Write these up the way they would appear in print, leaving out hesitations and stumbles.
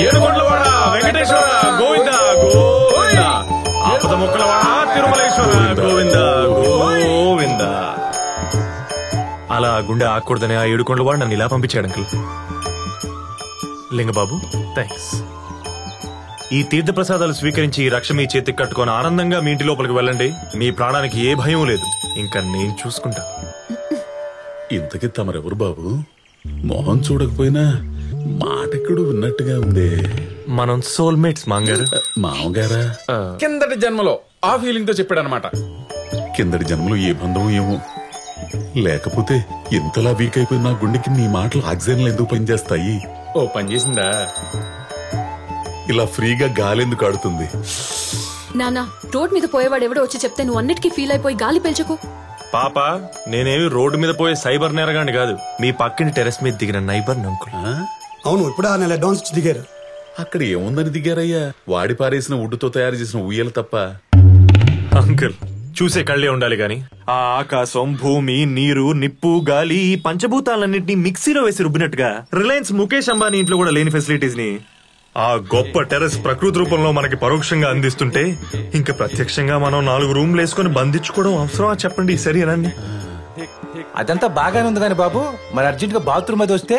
ఏడుకొండలవాడ వెంకటేశ్వర గోవింద గోవింద, ఆపద ముక్కలవాడ తిరుమలేశ్వర గోవింద గోవింద. అలా గుండె ఆకూడదని ఆ ఏడుకొండలవాడు నన్ను ఇలా పంపించాడు అంకుల్. లింగబాబు థ్యాంక్స్. ఈ తీర్థ ప్రసాదాలు స్వీకరించి ఈ రక్ష మీ చేతికి కట్టుకొని ఆనందంగా మీ ఇంటి లోపలికి వెళ్ళండి. మీ ప్రాణానికి ఏ భయం లేదు. ఇంకా నేను చూసుకుంటా. ఇంతకీ తమరెవరు బాబు? మొహం చూడకపోయినా మాటెక్కడు విన్నట్టుగా ఉంది. మనం సోల్మేట్స్ మాంగారు. మామగారా? కిందటి జన్మలో ఆ ఫీలింగ్ తో చెప్పాడనమాట. కిందటి జన్మలో ఏ బంధం ఏమో, లేకపోతే ఇంతలా వీక్ అయిపోయిన నా గుండెకి నీ మాటలు ఆక్సిజన్లు ఎందుకు పనిచేస్తాయి? ఓ పని చేసిందా? ఇలా ఫ్రీగా గాలి ఎందుకు ఆడుతుంది? నానా, రోడ్ మీద పోయేవాడు ఎవడో వచ్చి చెప్తే నువ్వు అన్నిటికీ ఫీల్ అయిపోయి గాలి పీల్చకు. పాప, నేనేమి రోడ్డు మీద పోయే సైబర్ నేరగాండి కాదు. మీ పక్కని టెరెస్ మీద దిగిన నైబర్ అంకుల్. అవును, ఇప్పుడు 6 నెలల అడ్వాన్స్ దిగారు. అక్కడ ఏముందని దిగారయ్యా? వాడి పారేసిన వుడ్డుతో తయారు చేసిన ఉయ్యలు తప్ప. అంకుల్, చూసే కళ్ళే ఉండాలి గాని ఆ ఆకాశం, భూమి, నీరు, నిప్పు, గాలి, ఈ పంచభూతాలన్నింటినీ మిక్సీలో వేసి రుబ్బినట్టుగా రిలయన్స్ ముఖేష్ అంబానీ ఇంట్లో కూడా లేని ఫెసిలిటీస్ ని ఆ గొప్ప టెర్రస్ ప్రకృతి రూపంలో మనకి పరోక్షంగా అందిస్తుంటే ఇంకా ప్రత్యక్షంగా మనం 4 రూమ్లు వేసుకుని బంధించుకోవడం అవసరమా చెప్పండి? సరేనండి. అదంతా బాగానే ఉంది కానీ బాబు, మరి అర్జెంట్ గా బాత్రూమ్ అది వస్తే?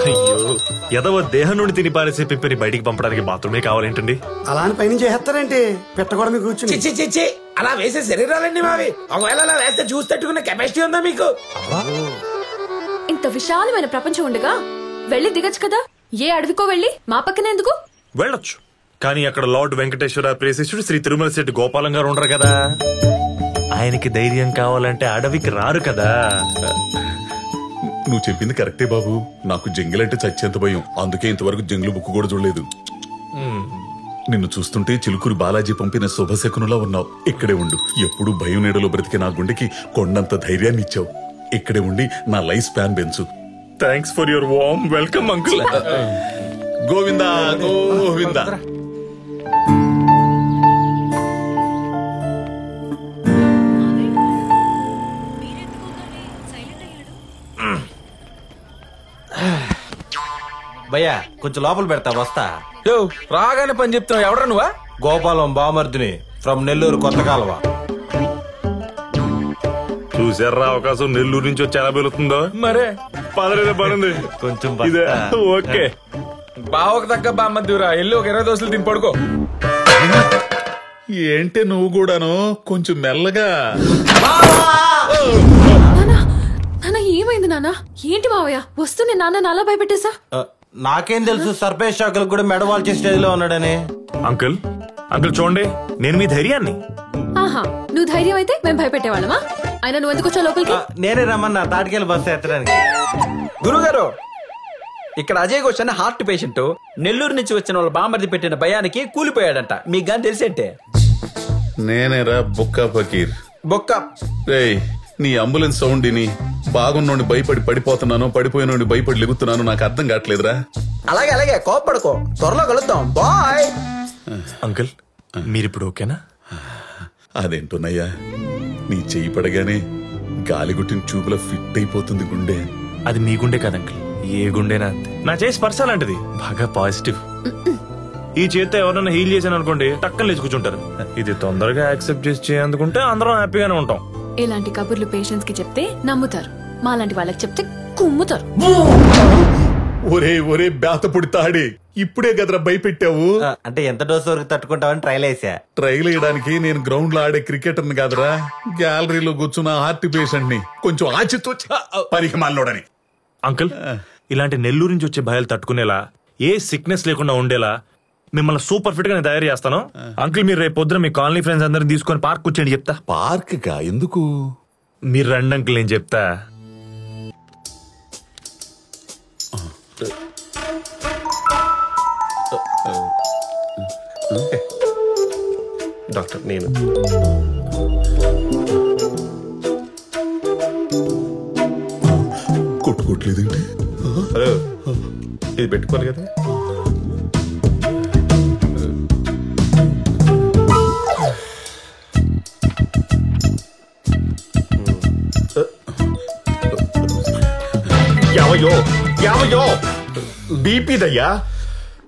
అయ్యో, ఎదవ దేహం నుండి తిని పారేసే పిప్పిని బయటికి పంపడానికి బాత్రూమే కావాలేంటండి? అలా అని పైనుంచి చేస్తారేంటి? పెట్టకూడదు మీకు కూర్చుని. అలా వేసే శరీరాలండి మావి. ఒకవేళ అలా వేస్తే చూసి తట్టుకునే కెపాసిటీ ఉందా మీకు? ఇంత విశాలమైన ప్రపంచం ఉండగా వెళ్ళి దిగచ్చు కదా. ఏ అడవికో వెళ్ళి మా పక్కన ఎందుకు? వెళ్ళొచ్చు, కానీ అక్కడ లార్డ్ వెంకటేశ్వర ప్రేసిష్ఠుడు శ్రీ తిరుమల శెట్టి గోపాలం గారు ఉండరు కదా. ఆయనకి ధైర్యం కావాలంటే అడవికి రారు కదా. నువ్వు చెప్పింది కరెక్టే బాబు. నాకు జంగిల్ అంటే చచ్చేంత భయం. అందుకే ఇంతవరకు జంగిల్ బుక్ కూడా చూడలేదు. నిన్ను చూస్తుంటే చిలుకూరు బాలాజీ పంపిన శుభశకునులా ఉన్నావు. ఇక్కడే ఉండు. ఎప్పుడు భయం నీడలో బ్రతికే నా గుండెకి కొండంత ధైర్యాన్ని ఇచ్చావు. ఇక్కడే ఉండి నా లైఫ్ స్పాన్ పెంచు. Thanks for your warm welcome uncle. Govinda Govinda. భయ్యా కొంచెం లోపల పెడతా, వస్తా. రాగానే పని చెప్తున్నావు. ఎవరా నువ్వా? గోపాలం బామర్దిని ఫ్రమ్ నెల్లూరు కొత్త కాలువ. చూసారా అవకాశం? నెల్లూరు నుంచి వచ్చి ఎలా వెళుతుందో. మరే పదరేదే పడింది కొంచెం ఓకే. బావకు తగ్గ బామ్మద్దురా. ఎల్లు ఒక 20 దోశలు తిని పడుకో. ఏంటే నువ్వు కూడాను కొంచెం మెల్లగా. నాన్న ఏమైంది నాన్న? ఏంటి మావయ్య వస్తుంది? నాన్న నాలా భయపెట్టేసా? నాకేం తెలుసు సర్పేష్ షాకులకు కూడా మెడవాల్ చేసే స్టేజ్ లో ఉన్నాడని. అంకుల్ అంకుల్ చూడండి, నేను మీ ధైర్యాన్ని. ఆహా, నువ్వు ధైర్యం అయితే మేము భయపెట్టేవాళ్ళమా? అయినా నువ్వు ఎందుకు వచ్చావు లోపలికి? నేనే రమ్మన్నా తాటికెళ్ళి బస్సు ఎత్తడానికి. గురుగారు, ఇక్కడ అజయ్ ఘోష్ అనే హార్ట్ పేషెంట్ నెల్లూరు నుంచి వచ్చిన వాళ్ళ బామర్ది పెట్టిన భయానికి కూలిపోయాడంట. మీకు గాని తెలిసేంటే? నేనేరా బుక్కా ఫకీర్. బొక్క రేయ్, నీ అంబులెన్స్ సౌండ్ ని బాగున్నోండి భయపడి పడిపోతున్నాను, పడిపోయినోండి భయపడి లెగుతున్నాను. నాకు అర్థం కావట్లేదురా. అలాగే అలాగే, కోప్పడుకో. త్వరలో కలుద్దాం. బాయ్. అంకుల్ మీరిప్పుడు ఓకేనా? అదేంటోనయ్యా, నీ చెయ్యి పడగానే గాలిగుట్టిన చూపులా ఫిట్ అయిపోతుంది గుండె. అది మీ గుండె కాదు అంకుల్, ఏ గుండెనా. నా చేసి స్పర్శ లాంటిది, బాగా పాజిటివ్. ఈ చేత్తో ఎవరన్నా హీల్ చేశాను అనుకోండి, టక్కన లేచి కూర్చుంటారు. ఇది తొందరగా యాక్సెప్ట్ చేసి చేయందుకుంటే అందరం హ్యాపీగానే ఉంటాం. ఇలాంటి కబుర్లు పేషెంట్స్ కి చెప్తే నమ్ముతారు, మాలాంటి వాళ్ళకి చెప్తే కుమ్ముతారు. ఒరే ఒరే బేతపొడి తాడి, ఇప్పుడే గదరా భయపెట్టావు. అంటే ఎంత డోసు వరకు తట్టుకుంటావని ట్రైల్ వేసా. ట్రైల్ వేయడానికి నేను గ్రౌండ్ లో ఆడే క్రికెటర్ కాదురా, గ్యాలరీలో కూర్చున్న హార్ట్ పేషెంట్ ని. కొంచెం ఆచితో పనికి మాలోడని. అంకుల్, ఇలాంటి నెల్లూరు నుంచి వచ్చే భయాలు తట్టుకునేలా, ఏ సిక్నెస్ లేకుండా ఉండేలా మిమ్మల్ని సూపర్ ఫిట్ గా నేను తయారు చేస్తాను. అంకుల్ మీరు రేపు పొద్దున మీ కాలనీ ఫ్రెండ్స్ అందరిని తీసుకొని పార్క్ కూర్చోండి. చెప్తా. పార్క్ కా? ఎందుకు? మీరు రండి అంకుల్, నేను చెప్తా. డాక్టర్ నేను కొట్టుకోవట్లేదండి. ఇది పెట్టుకోవాలి కదా. యావయో యావయో బీపీ దయ్యా.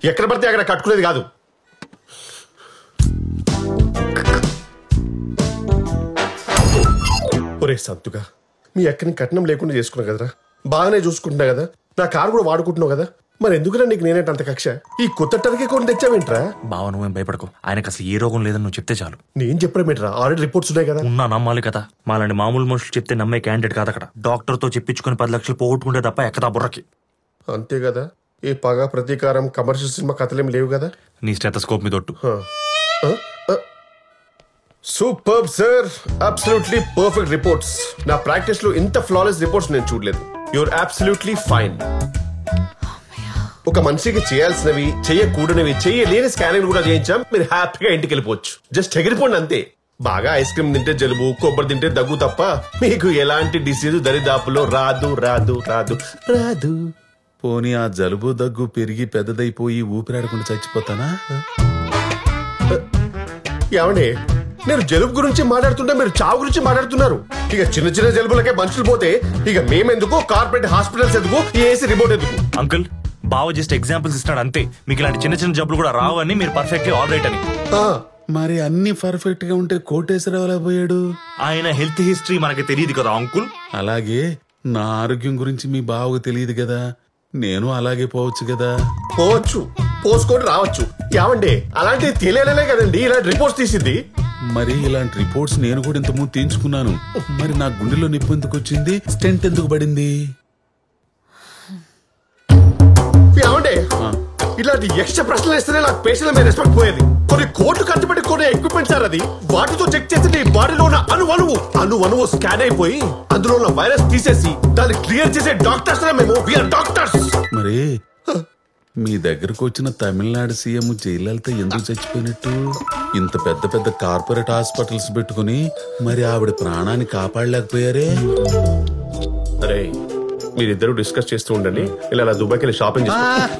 ఎక్కడ పడితే అక్కడ కట్టుకునేది కాదు. ఒరే సంతుగా, మీ అక్కని కట్నం లేకుండా చేసుకున్నావు కదరా, బాగానే చూసుకుంటున్నా కదా, నా కారు కూడా వాడుకుంటున్నావు కదా, మరి ఎందుకురా నీకు నేనేంట అంత కక్ష? ఈ కొత్త టర్కి కొని తెచ్చావేంట్రా? బావ నువ్వేం భయపడకు, ఆయనకు అసలు ఏ రోగం లేదని నువ్వు చెప్తే చాలు. నేను చెప్పడమేంట్రా, ఆల్రెడీ రిపోర్ట్స్ ఉన్నాయి కదా. ఉన్నా నమ్మాలి కదా, మాలాంటి మామూలు మనుషులు చెప్తే నమ్మే క్యాండిడేట్ కాదు అక్కడ. డాక్టర్ తో చెప్పించుకుని 10 లక్షలు పోగొట్టుకుంటే తప్ప ఎక్కదా బుర్రకి. అంతే కదా, ఏ పగ ప్రతీకారం కమర్షియల్ సినిమా కథలేం లేవు కదా. నీ స్టెథోస్కోప్ మీద ఒట్టు. Super sir, absolutely perfect reports. నా ప్రాక్టీస్ లో ఇంత ఫ్లాలెస్ రిపోర్ట్స్ నేను చూడలేదు. Your absolutely fine. ఒక మనిషికి చేయాల్సినవి, చేయకూడనివి, చేయలేని స్కానింగ్ కూడా చేయించాం. మీరు హ్యాపీగా ఇంటికి వెళ్ళిపోవచ్చు. జస్ట్ ఎగిరిపోండి అంతే. బాగా ఐస్ క్రీమ్ తింటే జలుబు, కొబ్బరి తింటే దగ్గు తప్ప మీకు ఎలాంటి డిసీజ్ దరిదాపులో రాదు రాదు రాదు రాదు. పోనీ ఆ జలుబు దగ్గు పెరిగి పెద్దదైపోయి ఊపిరాడకుండా చచ్చిపోతానా? ఏమండి, నేను జలుబు గురించి మాట్లాడుతుంటే మీరు చావు గురించి మాట్లాడుతున్నారు. ఇక చిన్న చిన్న జలుబులకే మనుషులు పోతే ఇక మేమెందుకు, కార్పొరేట్ హాస్పిటల్స్ ఎందుకు, ఏసీ రిమోట్ ఎందుకు? అంకుల్, బావ జస్ట్ ఎగ్జాంపుల్స్ ఇస్తాడు అంతే. మీకు ఇలాంటి చిన్న చిన్న జబ్బులు కూడా రావు అని, మీరు పర్ఫెక్ట్లీ ఆల్ రైట్ అని. మరి అన్ని పర్ఫెక్ట్ గా ఉంటే కోటేశ్వరరావు ఎలా పోయాడు? ఆయన హెల్త్ హిస్టరీ మనకి తెలియదు కదా అంకుల్. అలాగే నా ఆరోగ్యం గురించి మీ బావకు తెలియదు కదా, నేను అలాగే పోవచ్చు కదా. పోవచ్చు, పోసుకొని రావచ్చు. ఏమండి, అలాంటివి తెలియలే కదండి ఇలాంటి రిపోర్ట్స్ తీసింది. మరి ఇలాంటి రిపోర్ట్స్ నేను కూడా ఇంతకుముందు తీయించుకున్నాను. మరి నా గుండెలో నిప్పు ఎందుకు వచ్చింది? స్టెంట్ ఎందుకు పడింది? ఏమండి, ఇలాంటి ఎక్స్ట్రా ప్రశ్నలు ఇస్తేనే నాకు పేషెంట్ మీద రెస్పెక్ట్ పోయేది. కొన్ని కోట్లు ఖర్చు పెట్టి కొన్ని ఎక్విప్మెంట్ సార్ అది. వాటితో చెక్ చేసి నీ బాడీలో ఉన్న అణువణువు స్కాన్ అయిపోయి అందులో ఉన్న వైరస్ తీసేసి దాన్ని క్లియర్ చేసే డాక్టర్స్ మేము. We are doctors. మరి మీ దగ్గరకు వచ్చిన తమిళనాడు సీఎం జయలలిత ఎందుకు చచ్చిపోయినట్టు? ఇంత పెద్ద పెద్ద కార్పొరేట్ హాస్పిటల్స్ పెట్టుకుని మరి ఆవిడ ప్రాణాన్ని కాపాడలేకపోయారే? అరే, మీరిద్దరు డిస్కస్ చేస్తూ ఉండండి. ఇలా దుబాయ్కి వెళ్ళి షాపింగ్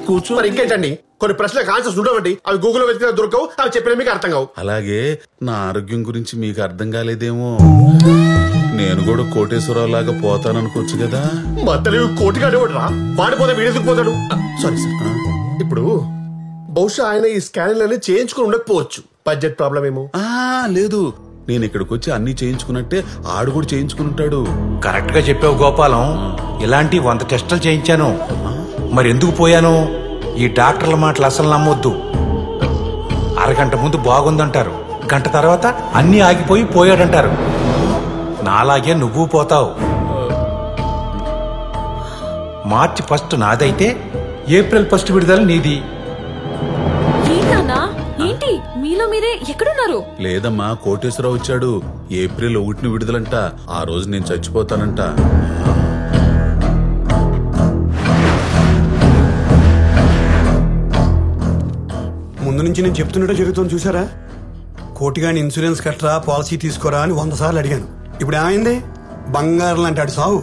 కూర్చో. మరి ఇంకేంటండి, కొన్ని ప్రశ్నలకు ఆన్సర్స్ ఉండవండి. అవి గూగుల్లో వెతికినా దొరకవు, అవి చెప్పిన మీకు అర్థం కావు. అలాగే నా ఆరోగ్యం గురించి మీకు అర్థం కాలేదేమో. నేను కూడా కోటేశ్వరరావు లాగా పోతాననుకోవచ్చు కదా. మా తెలివి కోటిగాడే రా, వాడిపోతే వీడెందుకు పోతాడు? Sorry sir. ఇప్పుడు బహుశా ఆయన ఈ స్కానింగ్ చేయించుకుని ఉండకపోవచ్చు. బడ్జెట్ ప్రాబ్లం ఏమో. లేదు, నేను ఇక్కడికి వచ్చి అన్ని చేయించుకున్నట్టే ఆడు కూడా చేయించుకుంటాడు. కరెక్ట్ గా చెప్పావు గోపాలం. ఇలాంటి 100 టెస్టులు చేయించాను. మరి ఎందుకు పోయాను? ఈ డాక్టర్ల మాటలు అసలు నమ్మొద్దు. అరగంట ముందు బాగుందంటారు, గంట తర్వాత అన్ని ఆగిపోయి పోయాడంటారు. నాలాగే నువ్వు పోతావు. మార్చి 1 నాదైతే ఏప్రిల్ 1 విడుదల నీది. ఏంటి మీలో మీరే ఎక్కడున్నారు? లేదమ్మా, కోటేశ్వరరావు వచ్చాడు. ఏప్రిల్ 1 విడుదలంట. ఆ రోజు నేను చచ్చిపోతానంట. ముందు నుంచి నేను చెప్తున్నట్టే జరుగుతుంది చూసారా. కోటిగాని ఇన్సూరెన్స్ కట్టరా, పాలసీ తీసుకోరా అని 100 సార్లు అడిగాను. ఇప్పుడు ఏమైంది? బంగారం లాంటి ఆడు సావు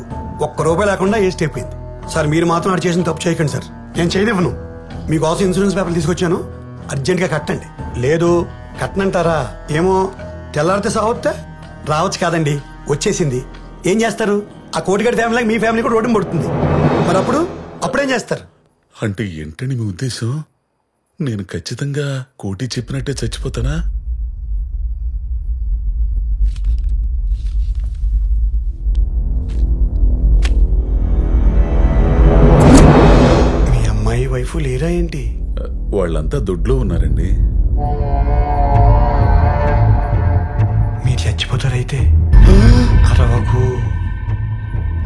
₹1 లేకుండా వేస్ట్ అయిపోయింది. సార్, మీరు మాత్రం ఆడు చేసిన తప్పు చేయకండి సార్. నేను చేయనివ్వను. మీకోసం ఇన్సూరెన్స్ పేపర్లు తీసుకొచ్చాను, అర్జెంట్గా కట్టండి. లేదు కట్టనంటారా? ఏమో, తెల్లారితే సావొస్తే రావచ్చు కాదండి, వచ్చేసింది. ఏం చేస్తారు? ఆ కోటిగాడి ఫ్యామిలీకి మీ ఫ్యామిలీ కూడా రోడ్డు పడుతుంది. మరి అప్పుడేం చేస్తారు? అంటే ఏంటని మీ ఉద్దేశం? నేను ఖచ్చితంగా కోటి చెప్పినట్టే చచ్చిపోతానా? మీ అమ్మాయి వైఫ్ లేరా ఏంటి? వాళ్ళంతా దొడ్లో ఉన్నారండి. మీరు చచ్చిపోతారైతే? అరవకు.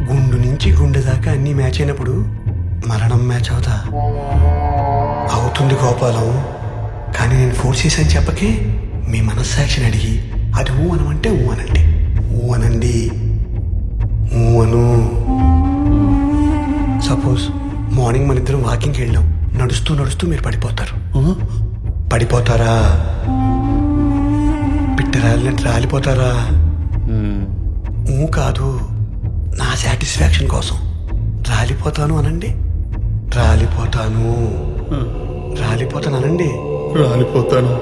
గుండు నుంచి గుండె దాకా అన్ని మ్యాచ్ అయినప్పుడు మరణం మ్యాచ్ అవుతా అవుతుంది గోపాలం. కానీ నేను ఫోర్స్ చేశాను చెప్పకే. మీ మనస్సాక్షిని అడిగి అది ఊ అనమంటే ఊ అనండి. ఊ అనండి, ఊ అను. సపోజ్ మార్నింగ్ మన ఇద్దరం వాకింగ్కి వెళ్ళాం. నడుస్తూ నడుస్తూ మీరు పడిపోతారు. పడిపోతారా? పిట్టరాలినట్టు రాలిపోతారా? ఊ కాదు, నా సాటిస్ఫాక్షన్ కోసం రాలిపోతాను అనండి. రాలిపోతాను, రాలిపోతాను అనండి. రాలిపోతాను.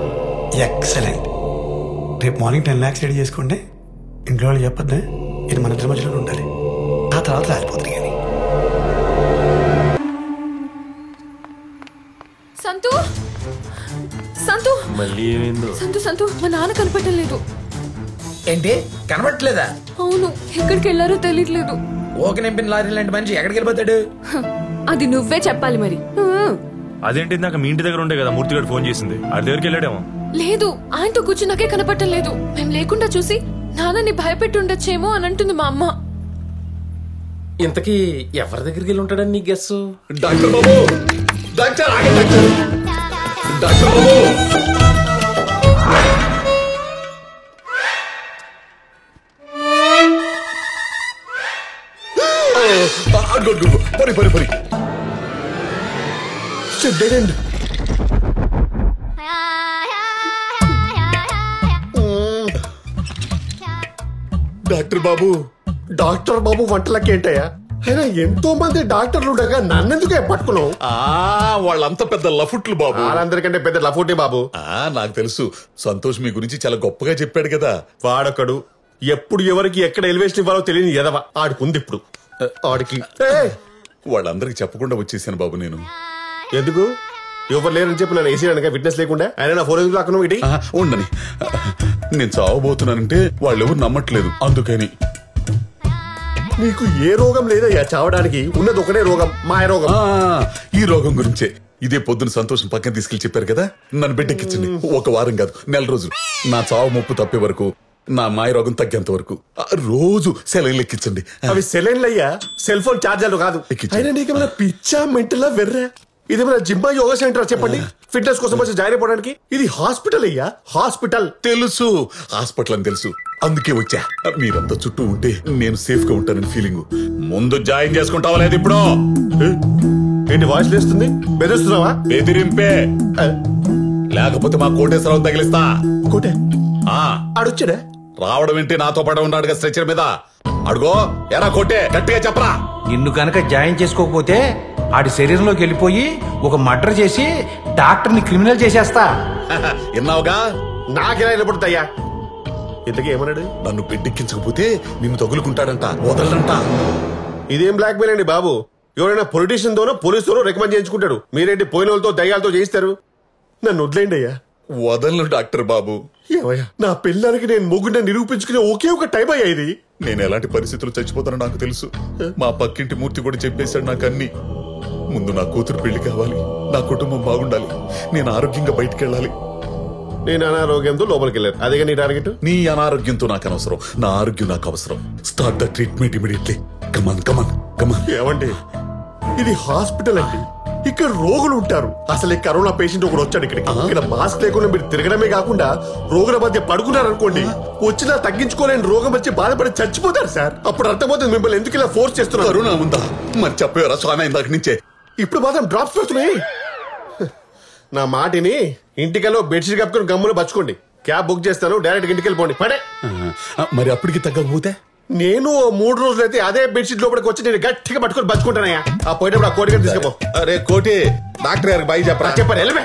ఎక్సలెంట్. రేపు మార్నింగ్ 10 lakhs రెడీ చేసుకోండి. ఇంట్లో వాళ్ళు చెప్పొద్దే, ఇది మన ఇద్దరి మధ్యలో ఉండాలి. ఆ తర్వాత రాలిపోతుంది. కానీ సంతు సంతు మళ్ళీ ఏమైందో? సంతు మా నాన్న కనపడటం లేదు. ఏంటి కనబట్టలేదా? అవును, ఎక్కడికి వెళ్ళారో తెలియట్లేదు. ఓకే నింపిన లారీ లాంటి మనిషి ఎక్కడికి వెళ్ళిపోతాడు? అది నువ్వే చెప్పాలి మరి. అదేంటి ఇందాక మీ ఇంటి దగ్గర ఉండే కదా మూర్తి గారు ఫోన్ చేసింది, ఆడి దగ్గరికి వెళ్ళాడేమో. లేదు, ఆయనతో కూర్చున్నాకే కనపడటం లేదు. మేము లేకుండా చూసి నాన్నని భయపెట్టి ఉండొచ్చేమో అని అంటుంది మా అమ్మ. ఇంతకీ ఎవరి దగ్గరికి వెళ్ళి ఉంటాడని నీ గెస్? డాక్టర్ బాబు, డాక్టర్ ఆగండి, డాక్టర్ బాబు. పరి పరి డాక్టర్ బాబు వంటలకేంటయ్యా? అయినా ఎంతో మంది డాక్టర్లు ఉండగా నన్నెందుకే పట్టుకున్నావు? వాళ్ళంతా పెద్ద లఫుట్లు బాబు. వాళ్ళందరికంటే పెద్ద లఫుటే బాబు. నాకు తెలుసు, సంతోష్ మీ గురించి చాలా గొప్పగా చెప్పాడు కదా. వాడొకడు ఎప్పుడు ఎవరికి ఎక్కడ ఎలివేషన్ ఇవ్వాలో తెలియని ఎదవ ఆడుకుంది. ఇప్పుడు ఆడికి వాళ్ళందరికి చెప్పకుండా వచ్చేసాను బాబు నేను. ఎందుకు? ఎవరు లేరని చెప్పి నన్ను వేసేయడానికి విట్నెస్ లేకుండా ఆయన నా ఫోన్ ఎందుకు లాక్కున్నావు? ఇటీ ఉండని, నేను చావబోతున్నానంటే వాళ్ళెవరు నమ్మట్లేదు, అందుకని. నీకు ఏ రోగం లేదయ్యా చావడానికి, ఉన్నది ఒకటే రోగం, మాయ రోగం. ఈ రోగం గురించే ఇదే పొద్దున సంతోషం పక్కన తీసుకెళ్లి చెప్పారు కదా, నన్ను బిడ్డెక్కించండి. ఒక వారం కాదు, నెల రోజులు. నా చావు ముప్పు తప్పే వరకు, నా మాయ రోగం తగ్గేంత వరకు రోజు సెలైన్లు ఎక్కించండి. అవి సెలైన్లు అయ్యా, సెల్ ఫోన్ ఛార్జర్లు కాదు. అయినా నీకేమైనా పిచ్చా మెంటలా వెర్రా? ఇదేమైనా జిమ్మా యోగా సెంటర్ చెప్పండి, ఫిట్నెస్ కోసం వచ్చి జాయిన్ అయిపోవడానికి? ఇది హాస్పిటల్ అయ్యా, హాస్పిటల్. తెలుసు, హాస్పిటల్ అని తెలుసు, అందుకే వచ్చా. మీరంతా చుట్టూ ఉంటే నేను సేఫ్ గా ఉంటానని ఫీలింగ్. ముందు జాయిన్ చేసుకుంటావా లేదు? ఇప్పుడు ఏంటి వాయిస్ లేస్తుంది? బెదిరిస్తున్నావా? బెదిరింపే, లేకపోతే మా కోటేశ్వరరావు తగిలిస్తా. కోటే ఆడొచ్చాడా? రావడం ఏంటి, నాతో పాటు ఉన్నాడుగా స్ట్రెచర్ మీద. అడుగో, ఎరా కోటే, గట్టిగా చెప్పరా. నిన్ను కనుక జాయిన్ చేసుకోకపోతే ఆడి శరీరంలోకి వెళ్ళిపోయి ఒక మర్డర్ చేసి డాక్టర్ని క్రిమినల్ చేసేస్తా. విన్నావుగా? నాకెలా నిలబడుతాయ్యా? ఇంతకీ ఏమన్నాడు? నన్ను బిడ్డెక్కించకపోతే నిన్ను తగులుకుంటాడంట, వదలడంట. ఇదేం బ్లాక్ మెయిల్ అండి బాబు? ఎవరైనా పొలిటీషియన్ తోనో పోలీసుతోనో రికమెండ్ చేయించుకుంటాడు. మీరేంటి పోయిన వాళ్ళతో దయ్యాలతో చేయిస్తారు? నన్ను వదిలేండి అయ్యా. వదలను డాక్టర్ బాబు. ఏమయ్యా, నా పిల్లలకి నేను మొగ్గుండా నిరూపించుకునే ఒకే ఒక టైం అయ్యా ఇది. నేను ఎలాంటి పరిస్థితులు చచ్చిపోతానో నాకు తెలుసు. మా పక్కింటి మూర్తి కూడా చెప్పేశాడు నాకు అన్ని. ముందు నా కూతురు పెళ్లి కావాలి, నా కుటుంబం బాగుండాలి, నేను ఆరోగ్యంగా బయటికి వెళ్ళాలి. నేను అనారోగ్యంతో లోపలికి వెళ్ళాను, అదేగా నీ టార్గెట్. నీ అనారోగ్యంతో నాకు అనవసరం, నా ఆరోగ్యం నాకు అవసరం. Start the treatment immediately. Come on come on come on. ఏమండి, ఇది హాస్పిటల్ అండి, ఇక్కడ రోగులు ఉంటారు. అసలు ఈ కరోనా పేషెంట్ ఒకరు వచ్చాడు ఇక్కడికి. ఇక్కడ మాస్క్ లేకుండా మీరు తిరగడమే కాకుండా రోగుల మధ్య పడుకున్నారు అనుకోండి, వచ్చినా తగ్గించుకోలేని రోగం వచ్చి బాధపడి చచ్చిపోతారు సార్. అప్పుడు అర్థమవుతుంది మిమ్మల్ని ఎందుకు ఇలా ఫోర్స్ చేస్తున్నారు. కరోనా ఉందా? మరి చెప్పారా స్వామి ఇందాక నుంచే? ఇప్పుడు మాత్రం డ్రాప్స్ పెడుతున్నాయి. నా మాటిని ఇంటికెళ్ళో బెడ్షీట్ కప్పుకొని గమ్మున బచ్చుకోండి. క్యాబ్ బుక్ చేస్తాను, డైరెక్ట్ ఇంటికి వెళ్ళిపోండి. పడే. మరి అప్పటికి తగ్గకపోతే? నేను 3 రోజులైతే అదే బెడ్షీట్ లోపలికి వచ్చి నేను గట్టిగా పట్టుకొని బచ్చుకుంటానయ్యా. ఆ పోయేటప్పుడు ఆ కోటి తీసుకుపో. అరే కోటి, డాక్టర్ గారికి బాయ్ చెప్పరా. చెప్పారు వెళ్ళవే.